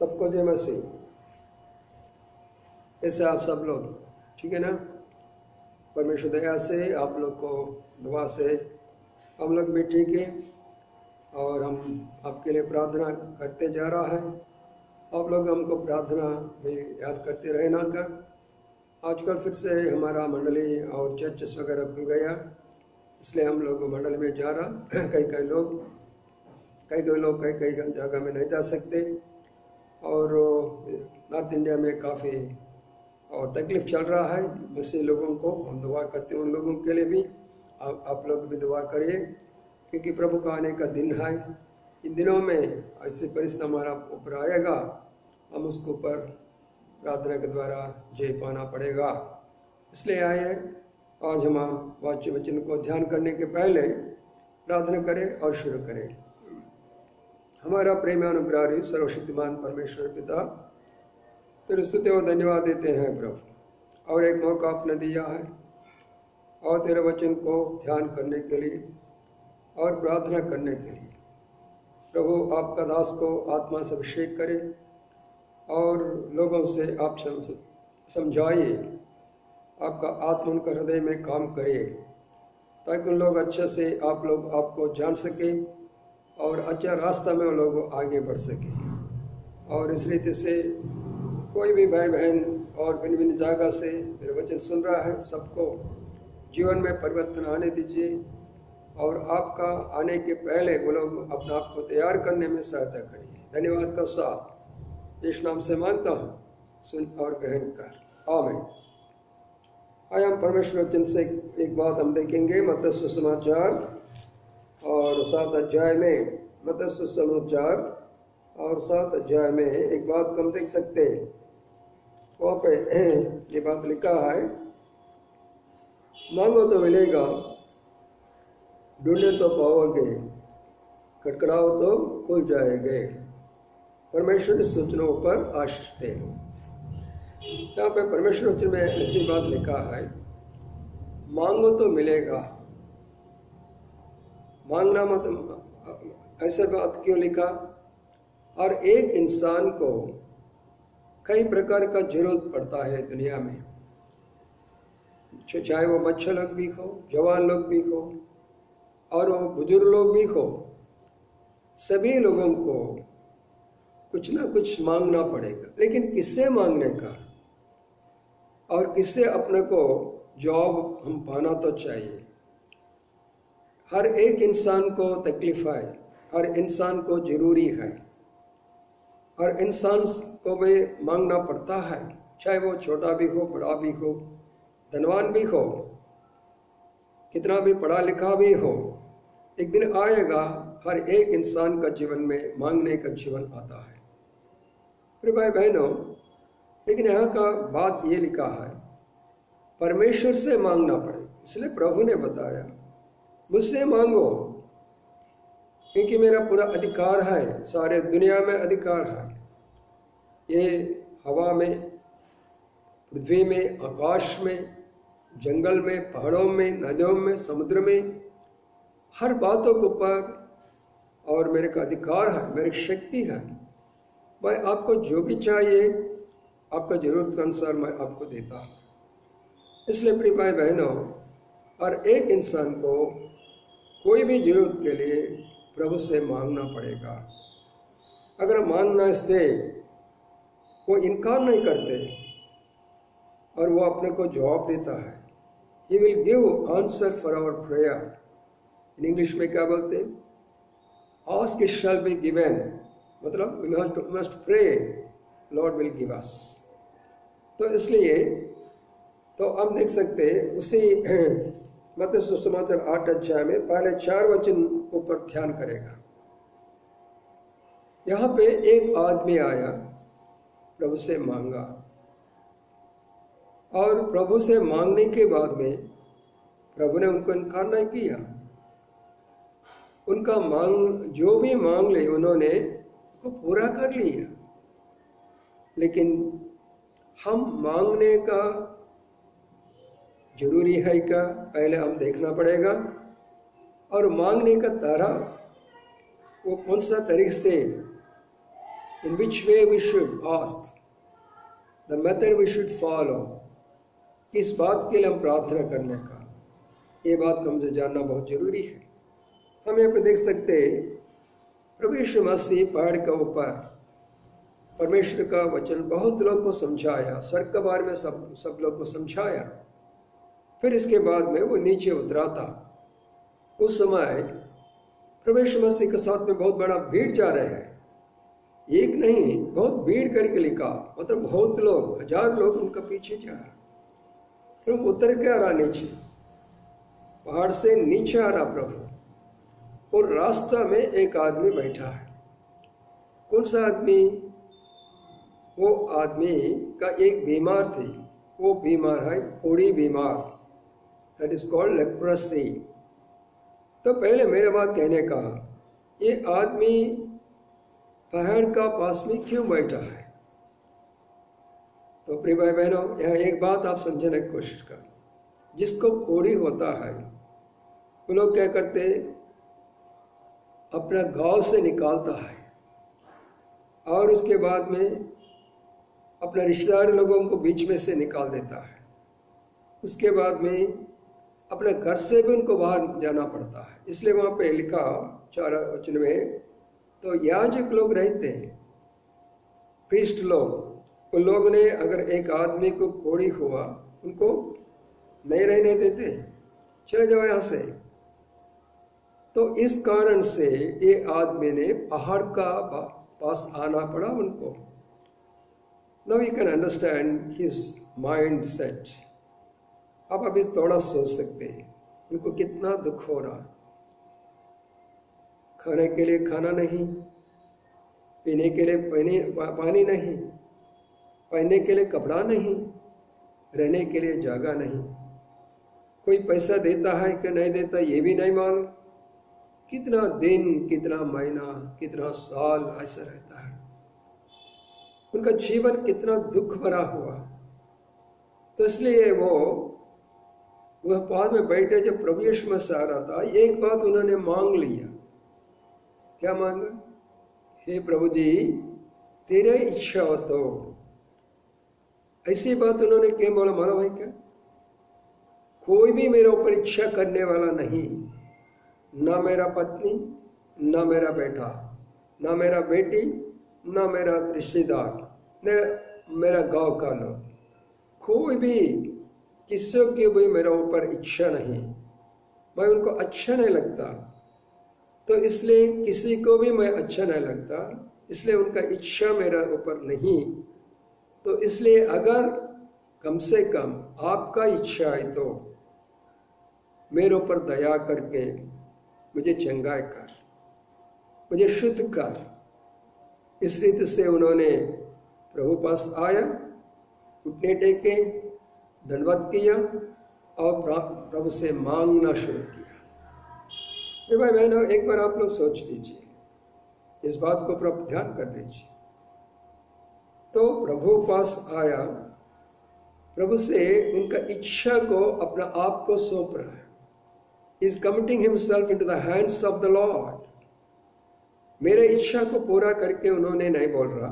सबको जय मसीह। ऐसे आप सब लोग ठीक है ना? परमेश्वर दया से आप लोग को दुआ से हम लोग भी ठीक है और हम आपके लिए प्रार्थना करते जा रहा है। आप लोग हमको प्रार्थना में याद करते रहना का। आजकल फिर से हमारा मंडली और चर्चेस वगैरह खुल गया, इसलिए हम लोग मंडली में जा रहा। कई लोग कई जगह में नहीं जा सकते और नॉर्थ इंडिया में काफ़ी और तकलीफ़ चल रहा है। मसीह लोगों को हम दुआ करते हैं, उन लोगों के लिए भी आप लोग भी दुआ करिए, क्योंकि प्रभु का आने का दिन है। इन दिनों में ऐसी परिस्थिति हमारा ऊपर आएगा, हम उसके ऊपर प्रार्थना के द्वारा जय पाना पड़ेगा। इसलिए आइए आज हम वाक्य वचन को ध्यान करने के पहले प्रार्थना करें और शुरू करें। हमारा प्रेम अनुग्रही सर्वशक्तिमान परमेश्वर पिता, तेरी स्तुति और धन्यवाद देते हैं प्रभु, और एक मौका आपने दिया है और तेरे वचन को ध्यान करने के लिए और प्रार्थना करने के लिए। प्रभु आपका दास को आत्मा से अभिषेक करे और लोगों से आप समझाइए, आपका आत्मा उनका हृदय में काम करे, ताकि उन लोग अच्छे से आप लोग आपको जान सके और अच्छा रास्ता में वो लोग आगे बढ़ सके। और इस रीति से कोई भी भाई बहन और भिन्न भिन्न जगह से मेरे वचन सुन रहा है, सबको जीवन में परिवर्तन आने दीजिए और आपका आने के पहले वो लोग अपने आप को तैयार करने में सहायता करिए। धन्यवाद का साथ इस नाम से मांगता हूँ, सुन और ग्रहण कर, आमीन। आज हम परमेश्वर वचन से एक बात हम देखेंगे, मत्ती सुसमाचार और 7 अध्याय में, मत्ती सुसमाचार और 7 अध्याय में एक बात हम देख सकते हैं। वहाँ पे ये बात लिखा है, मांगो तो मिलेगा, ढूंढे तो पाओगे, खटखटाओ तो खुल जाएंगे। परमेश्वर के सूचनाओं पर आशीष दे। यहाँ पे परमेश्वर वचन में ऐसी बात लिखा है, मांगो तो मिलेगा। मांगना मतलब ऐसा बात क्यों लिखा? और एक इंसान को कई प्रकार का जरूरत पड़ता है दुनिया में, चाहे वो बच्चे लोग भी हो, जवान लोग भी हो और वो बुजुर्ग लोग भी हो। सभी लोगों को कुछ ना कुछ मांगना पड़ेगा, लेकिन किससे मांगने का और किससे अपने को जॉब हम पाना तो चाहिए। हर एक इंसान को तकलीफ है, हर इंसान को जरूरी है, हर इंसान को भी मांगना पड़ता है, चाहे वो छोटा भी हो, बड़ा भी हो, धनवान भी हो, कितना भी पढ़ा लिखा भी हो। एक दिन आएगा हर एक इंसान का जीवन में मांगने का जीवन आता है। फिर भाई बहनों, लेकिन यहाँ का बात ये लिखा है, परमेश्वर से मांगना पड़ेगा। इसलिए प्रभु ने बताया, मुझसे मांगो, क्योंकि मेरा पूरा अधिकार है, सारे दुनिया में अधिकार है। ये हवा में, पृथ्वी में, आकाश में, जंगल में, पहाड़ों में, नदियों में, समुद्र में, हर बातों के ऊपर और मेरे का अधिकार है, मेरी शक्ति है। मैं आपको जो भी चाहिए आपका जरूरत के अनुसार मैं आपको देता हूँ। इसलिए प्रिय भाई बहनों, हर एक इंसान को कोई भी जरूरत के लिए प्रभु से मांगना पड़ेगा। अगर मांगने से वो इनकार नहीं करते और वो अपने को जवाब देता है, He will give answer for our prayer। In English में क्या बोलते हैं? Ask it shall be given, मतलब we must pray, Lord will give us। तो इसलिए तो हम देख सकते हैं उसी मत्ती सुसमाचार 8 अध्याय में पहले 4 वचन ऊपर ध्यान करेगा। यहाँ पे एक आदमी आया, प्रभु से मांगा, और प्रभु से मांगने के बाद में प्रभु ने उनको इनकार नहीं किया। उनका जो भी मांग ले उन्होंने उसको पूरा कर लिया। लेकिन हम मांगने का जरूरी है क्या, पहले हम देखना पड़ेगा। और मांगने का तारा वो कौन सा तरीके से in which way we should ask, the method we should follow, किस बात के लिए हम प्रार्थना करने का, ये बात को मुझे जानना बहुत जरूरी है। हम यहाँ पे देख सकते प्रभु यीशु मसीह पहाड़ के ऊपर परमेश्वर का वचन बहुत लोग को समझाया, स्वर्ग के बारे में सब लोग को समझाया। फिर इसके बाद में वो नीचे उतरा था। उस समय प्रभु यीशु मसीह के साथ में बहुत बड़ा भीड़ जा रहे हैं, एक नहीं बहुत भीड़ करके लिखा, मतलब बहुत लोग, 1000 लोग उनका पीछे जा रहा। प्रभु उतर के आ रहा नीचे, पहाड़ से नीचे आ रहा प्रभु, और रास्ता में एक आदमी बैठा है। कौन सा आदमी? वो आदमी का एक बीमार थी, वो बीमार है कोढ़ी बीमार, दैट इज कॉल्ड लेप्रोसी। तो पहले मेरे बात कहने का, ये आदमी पहाड़ का पास में क्यों बैठा है? तो प्रिय भाई बहनों, यहाँ एक बात आप समझने की कोशिश कर। जिसको कोढ़ी होता है वो लोग क्या करते, अपना गांव से निकालता है और उसके बाद में अपना रिश्तेदार लोगों को बीच में से निकाल देता है। उसके बाद में अपने घर से भी उनको बाहर जाना पड़ता है। इसलिए वहाँ पे लिखा 4 वचन में, तो याजक लोग रहते हैं, प्रीस्ट लोग, उन लोग ने अगर एक आदमी को कोढ़ी हुआ उनको नहीं रहने देते, चले जाओ यहाँ से। तो इस कारण से ये आदमी ने पहाड़ का पास आना पड़ा उनको। Now you can understand his mind set. आप अभी थोड़ा सोच सकते हैं उनको कितना दुख हो रहा। खाने के लिए खाना नहीं, पीने के लिए पानी नहीं, पहनने के लिए कपड़ा नहीं, रहने के लिए जगह नहीं। कोई पैसा देता है कि नहीं देता ये भी नहीं मालूम। कितना दिन, कितना महीना, कितना साल ऐसा रहता है। उनका जीवन कितना दुख भरा हुआ। तो इसलिए वह पहाड़ में बैठे जब प्रभु यीशु मसीह आ रहा था, एक बात उन्होंने मांग लिया। क्या मांगा? हे प्रभु जी, तेरे इच्छा हो तो। ऐसी बात उन्होंने क्यों बोला मालूम है क्या? कोई भी मेरे ऊपर इच्छा करने वाला नहीं, ना मेरा पत्नी, ना मेरा बेटा, ना मेरा बेटी, ना मेरा रिश्तेदार, न मेरा गांव का लोग, कोई भी किसी की भी मेरे ऊपर इच्छा नहीं, मैं उनको अच्छा नहीं लगता। तो इसलिए किसी को भी मैं अच्छा नहीं लगता, इसलिए उनका इच्छा मेरा ऊपर नहीं। तो इसलिए अगर कम से कम आपका इच्छा है तो मेरे ऊपर दया करके मुझे चंगाई कर, मुझे शुद्ध कर। इस रीति से उन्होंने प्रभु पास आया, घुटने टेके, दंडवत किया और प्रभु से मांगना शुरू किया। भाई बहनों, एक बार आप लोग सोच लीजिए, इस बात को प्रभु ध्यान कर लीजिए। तो प्रभु पास आया, प्रभु से उनका इच्छा को, अपना आप को सौंप रहा है। He is committing himself into the hands of the Lord. मेरे इच्छा को पूरा करके उन्होंने नहीं बोल रहा,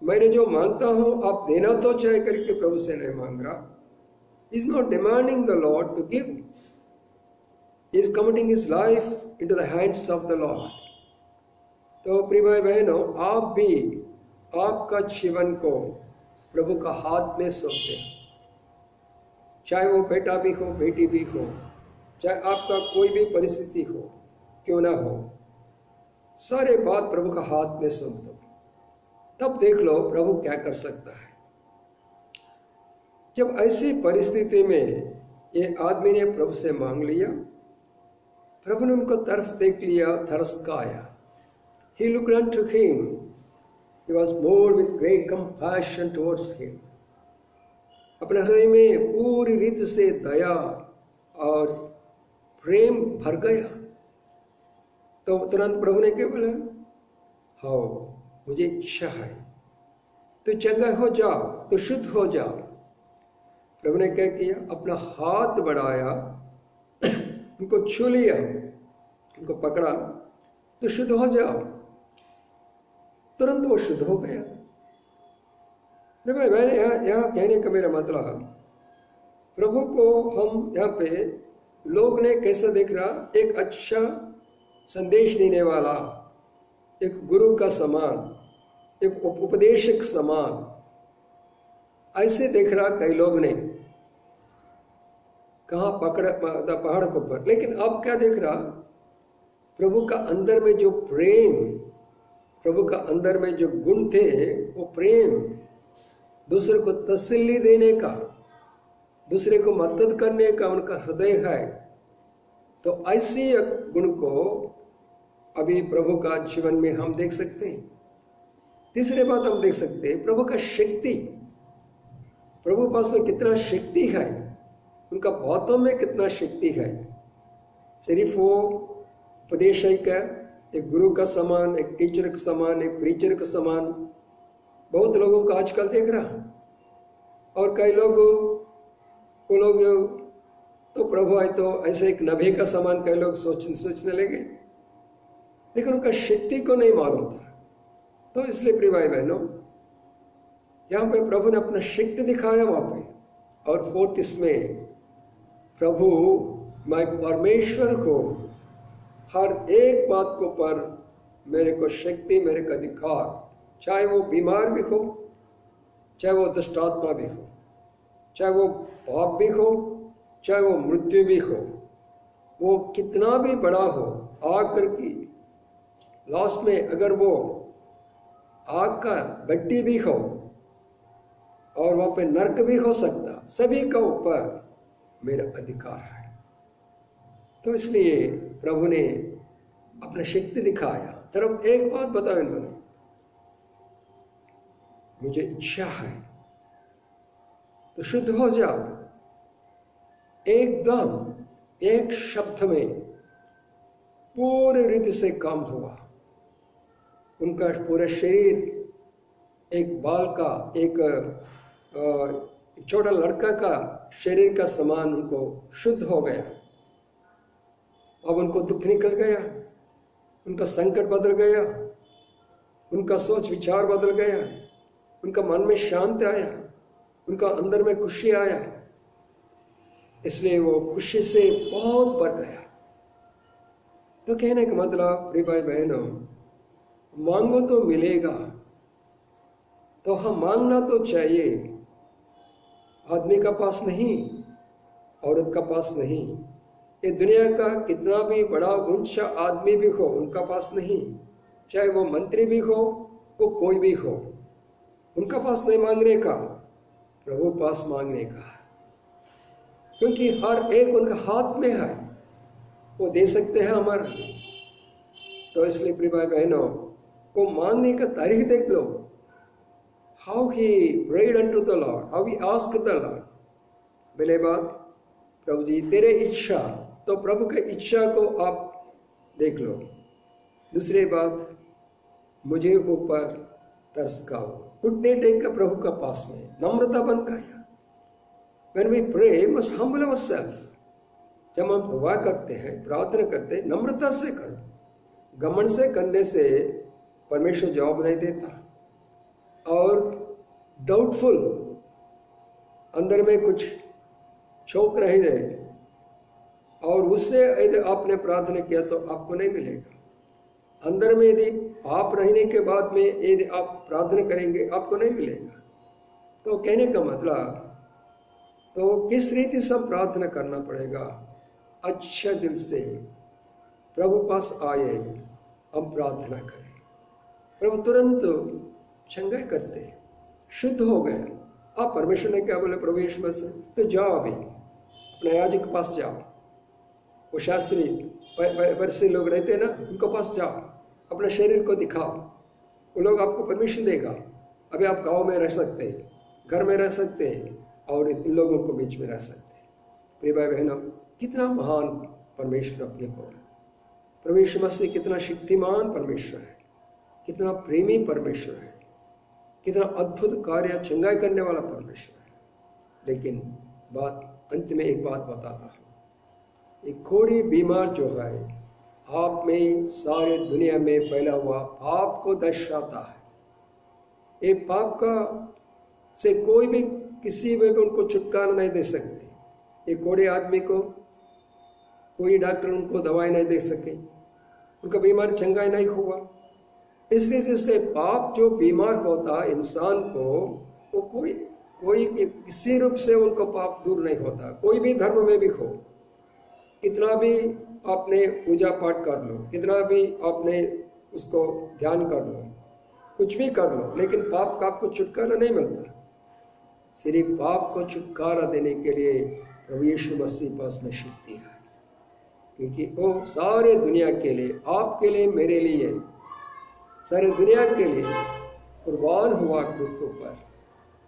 मैंने जो मांगता हूं आप देना तो चाहे करके प्रभु से नहीं मांग रहा। He is not demanding the Lord to give. He is committing his life into the hands of the Lord. तो प्रिय भाई बहनों, आप भी आपका जीवन को प्रभु का हाथ में सौंपे। चाहे वो बेटा भी हो, बेटी भी हो, चाहे आपका कोई भी परिस्थिति हो, क्यों ना हो, सारे बात प्रभु का हाथ में सौंप दो। तब देख लो प्रभु क्या कर सकता है। जब ऐसी परिस्थिति में ये आदमी ने प्रभु से मांग लिया, प्रभु ने उनको तरफ देख लिया, तरस का आया। He looked unto him. He was moved with great compassion towards him. अपने हृदय में पूरी रीति से दया और प्रेम भर गया। तो तुरंत प्रभु ने क्या बोला? हाँ, मुझे इच्छा है, तो चंगा हो जाओ, तो शुद्ध हो जाओ। प्रभु ने क्या किया? अपना हाथ बढ़ाया, उनको छू लिया, उनको पकड़ा, तो शुद्ध हो जाओ। तुरंत वो शुद्ध हो गया। नहीं भाई, मैंने यहाँ कहने का मेरा मतलब, प्रभु को हम यहाँ पे लोग ने कैसा देख रहा, एक अच्छा संदेश देने वाला, एक गुरु का समान, एक उपदेशक समान, ऐसे देख रहा कई लोग ने, कहाँ पहाड़ के ऊपर। लेकिन अब क्या देख रहा, प्रभु का अंदर में जो प्रेम, प्रभु का अंदर में जो गुण थे, वो प्रेम, दूसरे को तसल्ली देने का, दूसरे को मदद करने का उनका हृदय है। तो ऐसी गुण को अभी प्रभु का जीवन में हम देख सकते हैं। तीसरी बात हम देख सकते हैं, प्रभु का शक्ति, प्रभु पास में कितना शक्ति है, उनका बातों में कितना शक्ति है। सिर्फ वो उपदेशक का, एक गुरु का समान, एक टीचर का समान, एक प्रीचर का समान बहुत लोगों का आजकल देख रहा। और कई लोग, वो लोग तो प्रभु आए तो ऐसे एक नबी का समान कई लोग सोचने लगे, लेकिन उनका शक्ति को नहीं मालूम था। तो इसलिए प्रिय भाई बहनों, यहाँ पे प्रभु ने अपना शक्ति दिखाया वहां पे। और फोर्थ, इसमें प्रभु मैं परमेश्वर को हर एक बात को पर मेरे को शक्ति, मेरे को अधिकार, चाहे वो बीमार भी हो, चाहे वो दुष्ट आत्मा भी हो, चाहे वो पाप भी हो, चाहे वो मृत्यु भी हो, वो कितना भी बड़ा हो, आकर की लास्ट में अगर वो आग का भट्टी भी हो और वहां पे नरक भी हो सकता, सभी का ऊपर मेरा अधिकार है। तो इसलिए प्रभु ने अपना शक्ति दिखाया। तरफ एक बात बताओ इन्होंने, मुझे इच्छा है तो शुद्ध हो जाओ। एकदम एक शब्द में पूरे रीति से काम हुआ। उनका पूरा शरीर एक बाल का, एक छोटा लड़का का शरीर का समान उनको शुद्ध हो गया। अब उनको दुख निकल गया, उनका संकट बदल गया, उनका सोच विचार बदल गया, उनका मन में शांति आया, उनका अंदर में खुशी आया। इसलिए वो खुशी से बहुत बढ़ गया। तो कहने का मतलब प्रिय भाई बहनों, मांगो तो मिलेगा। तो हम मांगना तो चाहिए, आदमी का पास नहीं, औरत का पास नहीं, ये दुनिया का कितना भी बड़ा ऊंचा आदमी भी हो उनका पास नहीं, चाहे वो मंत्री भी हो, वो कोई भी हो, उनका पास नहीं मांगने का, प्रभु पास मांगने का। क्योंकि हर एक उनका हाथ में है, वो दे सकते हैं हमारा। तो इसलिए प्रिय भाई बहनों, वो मांगने का तारीख देख लो। How he prayed unto the lord, how he asked the lord. पहले बात, प्रभु जी तेरे इच्छा, तो प्रभु की इच्छा को आप देख लो। दूसरी बात, मुझे ऊपर तरस खाओ, घुटने टेक का प्रभु का पास में नम्रता बन गया। When we pray, must humble ourselves. जब हम दुआ करते हैं, प्रार्थना करते हैं, नम्रता से करो। घमंड से करने से परमेश्वर जवाब नहीं देता। और डाउटफुल, अंदर में कुछ चौक रहे और उससे यदि आपने प्रार्थना किया तो आपको नहीं मिलेगा। अंदर में यदि आप रहने के बाद में यदि आप प्रार्थना करेंगे आपको नहीं मिलेगा। तो कहने का मतलब, तो किस रीति से प्रार्थना करना पड़ेगा? अच्छा दिल से प्रभु पास आए, हम प्रार्थना करें। प्रभु तुरंत चंगाई करते, शुद्ध हो गए। आप परमेश्वर ने क्या बोले प्रभु यीशु मसीह, तो जाओ अभी अपने याजक के पास जाओ। वो शास्त्री वर्षीय लोग रहते हैं ना, उनके पास जाओ, अपने शरीर को दिखाओ, वो लोग आपको परमिशन देगा। अभी आप गांव में रह सकते हैं, घर में रह सकते हैं और इन लोगों को बीच में रह सकते हैं। प्रिय भाई बहनों, कितना महान परमेश्वर अपने को, प्रभु यीशु मसीह कितना शक्तिमान परमेश्वर है, कितना प्रेमी परमेश्वर है, कितना अद्भुत कार्य चंगाई करने वाला परमेश्वर है। लेकिन बात अंत में एक बात बताता हूँ, एक कोड़ी बीमार जो है आप में, सारे दुनिया में फैला हुआ आपको दर्शाता है। ये पाप का से कोई भी किसी में भी उनको छुटकारा नहीं दे सकते। एक कोड़े आदमी को कोई डॉक्टर उनको दवाई नहीं दे सके, उनका बीमारी चंगाई नहीं हुआ। इसलिए से पाप जो बीमार होता इंसान को, वो कोई किसी रूप से उनको पाप दूर नहीं होता। कोई भी धर्म में भी हो, कितना भी आपने पूजा पाठ कर लो, कितना भी आपने उसको ध्यान कर लो, कुछ भी कर लो, लेकिन पाप का आपको छुटकारा नहीं मिलता। सिर्फ पाप को छुटकारा देने के लिए प्रभु यीशु मसीह पास में शक्ति है, क्योंकि वो सारे दुनिया के लिए, आपके लिए, मेरे लिए, सारे दुनिया के लिए कुर्बान हुआ, खुद के ऊपर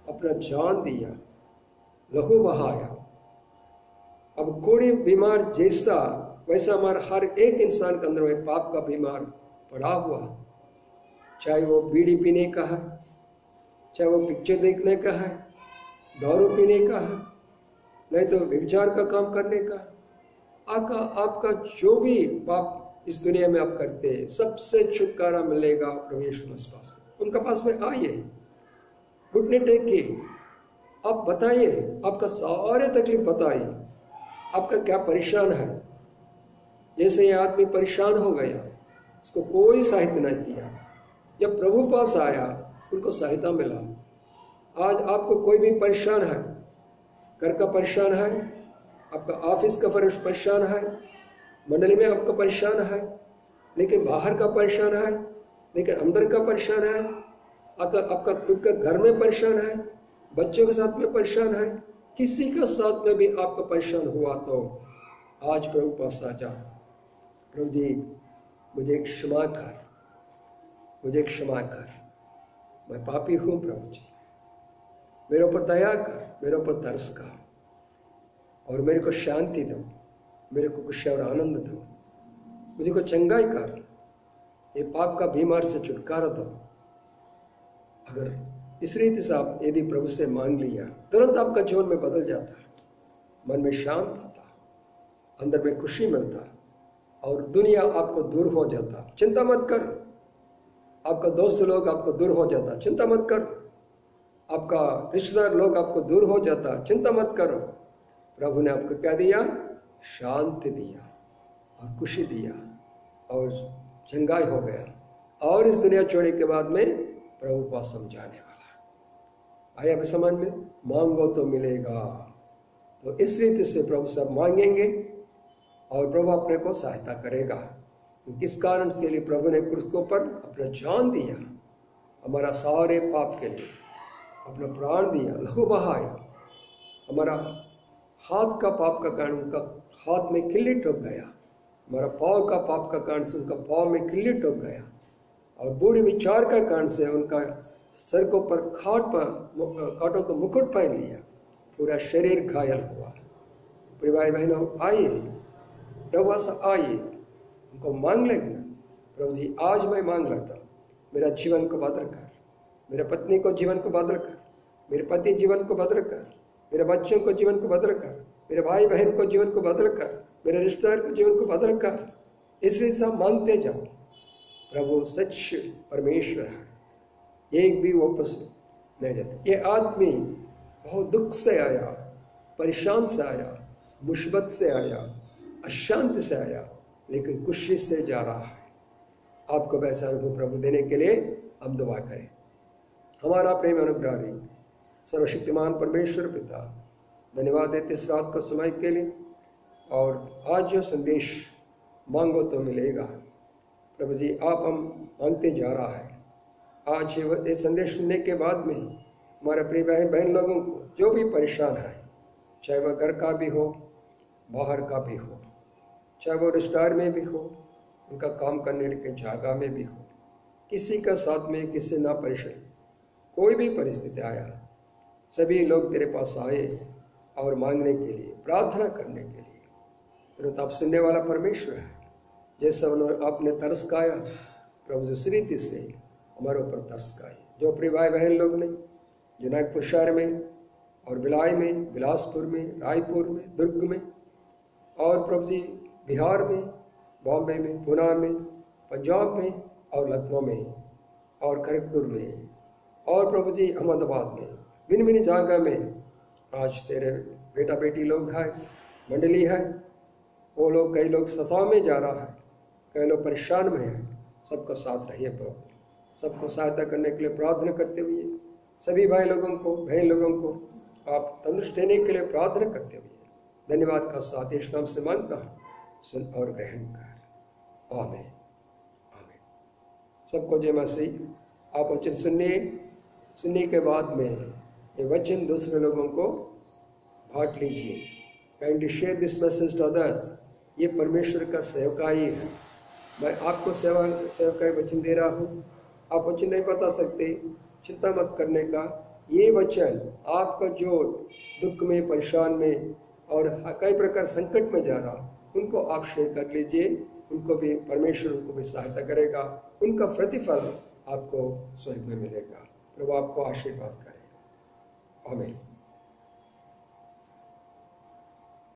अपना जान दिया, लहू बहाया। अब कोई बीमार जैसा वैसा हमारा हर एक इंसान के अंदर में पाप का बीमार पड़ा हुआ, चाहे वो बीड़ी पीने का है, चाहे वो पिक्चर देखने का है, दारू पीने का है, नहीं तो व्यभिचार का काम करने का। आपका जो भी पाप इस दुनिया में आप करते हैं, सबसे छुटकारा मिलेगा प्रभु यीशु मसीह पास में। उनका पास में आइए, घुटने टेकिए, आप बताइए, आपका सारे तकलीफ बताइए, आपका क्या परेशान है। जैसे ये आदमी परेशान हो गया, उसको कोई सहायता नहीं किया, जब प्रभु पास आया उनको सहायता मिला। आज आपको कोई भी परेशान है, घर का परेशान है, आपका ऑफिस का परेशान है, मंडली में आपका परेशान है, लेकिन बाहर का परेशान है, लेकिन अंदर का परेशान है, आपका खुद का घर में परेशान है, बच्चों के साथ में परेशान है, किसी का साथ में भी आपका परेशान हुआ तो आज प्रभु पास आ जाओ। प्रभु जी मुझे क्षमा कर, मुझे क्षमा कर, मैं पापी हूँ प्रभु जी, मेरे ऊपर दया कर, मेरे ऊपर तरस कर, और मेरे को शांति दो, मेरे को खुशी और आनंद दो, मुझे को चंगाई कर, ये पाप का बीमार से छुटकारा दो। अगर इस रीति से आप यदि प्रभु से मांग लिया, तुरंत आपका जीवन में बदल जाता, मन में शांत आता, अंदर में खुशी मिलता, और दुनिया आपको दूर हो जाता। चिंता मत कर, आपका दोस्त लोग आपको दूर हो जाता, चिंता मत कर, आपका रिश्तेदार लोग आपको दूर हो जाता, चिंता मत करो। प्रभु ने आपको क्या दिया? शांति दिया और खुशी दिया और चंगाई हो गया, और इस दुनिया छोड़ने के बाद में प्रभु पास समझाने वाला। आया भी समझ में, मांगो तो मिलेगा। तो इस रीति से प्रभु सब मांगेंगे और प्रभु अपने को सहायता करेगा। तो किस कारण के लिए प्रभु ने क्रूस के ऊपर अपना जान दिया, हमारा सारे पाप के लिए अपना प्राण दिया, लहू बहाया। हमारा हाथ का पाप का कारण उनका हाथ में खिल्ली ठोक गया, हमारा पाँव का पाप का कारण से उनका पाँव में खिल्ली ठोक गया, और बुरे विचार का कारण से उनका सर को पर कांटों का मुकुट पहन लिया, पूरा शरीर घायल हुआ। प्रिय भाई बहनों, आइए प्रभु से आइए, उनको मांग लेंगे। प्रभु जी आज मैं मांग लेता हूँ, मेरा जीवन को बदल कर, मेरे पत्नी को जीवन को बदल कर, मेरे पति जीवन को बदल कर, मेरे बच्चों को जीवन को बदल कर, मेरे भाई बहन को जीवन को बदल कर, मेरे रिश्तेदार को जीवन को बदल कर। इसलिए सब मांगते जाओ। प्रभु सच परमेश्वर है, एक भी वापस नहीं जाता। ये आदमी बहुत दुख से आया, परेशान से आया, मुसीबत से आया, अशांति से आया, लेकिन खुशी से जा रहा है। आपको वैसा अनुभव प्रभु देने के लिए हम दुआ करें। हमारा प्रेम अनुग्रही सर्वशक्तिमान परमेश्वर पिता, धन्यवाद देते इस रात को समय के लिए, और आज जो संदेश मांगो तो मिलेगा। प्रभु जी आप हम मांगते जा रहा है। आज ये संदेश सुनने के बाद में हमारे प्रिय बहन लोगों को जो भी परेशान है, चाहे वह घर का भी हो, बाहर का भी हो, चाहे वो रिश्तेदार में भी हो, उनका काम करने के जगह में भी हो, किसी का साथ में किसी ना परेशान, कोई भी परिस्थिति आया, सभी लोग तेरे पास आए और मांगने के लिए, प्रार्थना करने के लिए। तुरंत आप सुनने वाला परमेश्वर है। जैसा उन्होंने आपने तरस खाया, प्रभु उस रीति से हमारे ऊपर तरस खाए। जो प्रिय भाई बहन लोग ने जो नागपुर शहर में और भिलाई में, बिलासपुर में, रायपुर में, दुर्ग में, और प्रभु जी बिहार में, बॉम्बे में, पुणे में, पंजाब में और लखनऊ में और खड़गपुर में और प्रभु जी अहमदाबाद में भिन्न भिन्न जगह में आज तेरे बेटा बेटी लोग हैं, मंडली है, वो लोग कई लोग सताव में जा रहा है, कई लोग परेशान में है। सबको साथ रहिए प्रभु, सबको सहायता करने के लिए प्रार्थना करते हुए सभी भाई लोगों को बहन लोगों को आप तंदुरुस्त देने के लिए प्रार्थना करते हुए धन्यवाद का साथ यीशु नाम से मांगता हूँ, सुन और ग्रहण कर। आमीन आमीन। सबको जय मसीह। आप वचन सुनने के बाद में ये वचन दूसरे लोगों को बांट लीजिए। Kindly share this message to others. ये परमेश्वर का सेवकाई है। मैं आपको सेवकाई वचन दे रहा हूँ। आप वचन नहीं बता सकते, चिंता मत करने का। ये वचन आपका जो दुख में, परेशान में और कई प्रकार संकट में जा रहा, उनको आप शेयर कर लीजिए। उनको भी परमेश्वर उनको भी सहायता करेगा, उनका प्रतिफल आपको स्वर्ग में मिलेगा। प्रभु आपको आशीर्वाद करे। आमीन।